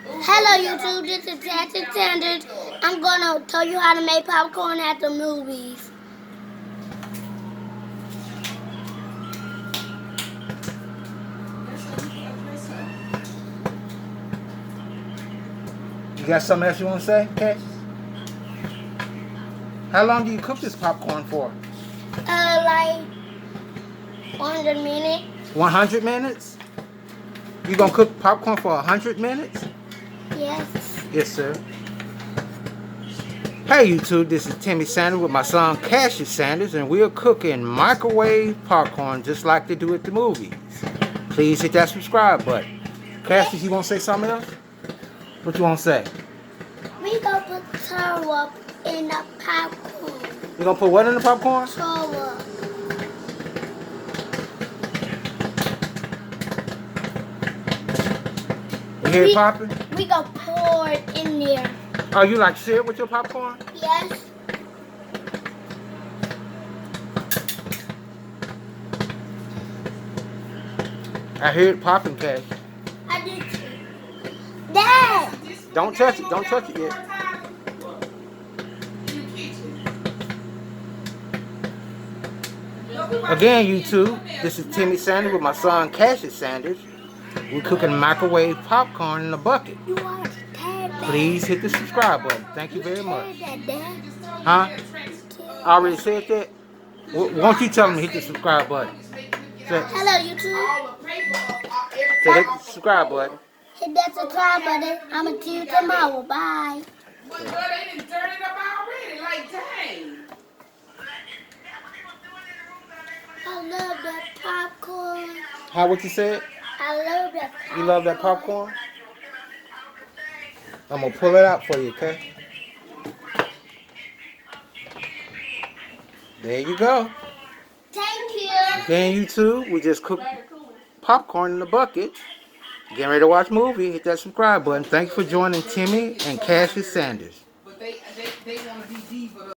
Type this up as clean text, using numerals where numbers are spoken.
Hello YouTube, this is Kashius Sanders. I'm gonna tell you how to make popcorn at the movies. You got something else you want to say, Cash? How long do you cook this popcorn for? Like 100 minutes. 100 minutes? You gonna cook popcorn for 100 minutes? Yes. Yes, sir. Hey YouTube, this is Timmy Sanders with my son Kashius Sanders, and we're cooking microwave popcorn just like they do at the movies. Please hit that subscribe button. Kashius, you want to say something else? What you want to say? We gonna put syrup in the popcorn. You gonna put what in the popcorn? Syrup. You hear it popping? We gonna pour it in there. Oh, you like syrup with your popcorn? Yes. I hear it popping, Cash. I did too. Dad! Don't touch it. Don't touch it yet. Again, YouTube, this is Timmy Sanders with my son Kashius Sanders. We're cooking microwave popcorn in a bucket. You want to tag that? Please hit the subscribe button. Thank you very much. Tag that, Dad. Huh? I already said that? Why don't you tell them to hit the subscribe button? Hello YouTube. So hit the subscribe button. Hit that subscribe button. I'ma see you tomorrow. Bye. Well, they didn't turn it up already. Like, dang. I love that popcorn. How, what you said? I love that popcorn. You love that popcorn? I'm going to pull it out for you, okay? There you go. Thank you. Again, YouTube, we just cooked popcorn in the bucket. Getting ready to watch a movie. Hit that subscribe button. Thank you for joining Timmy and Kashius Sanders. But they want to be diva.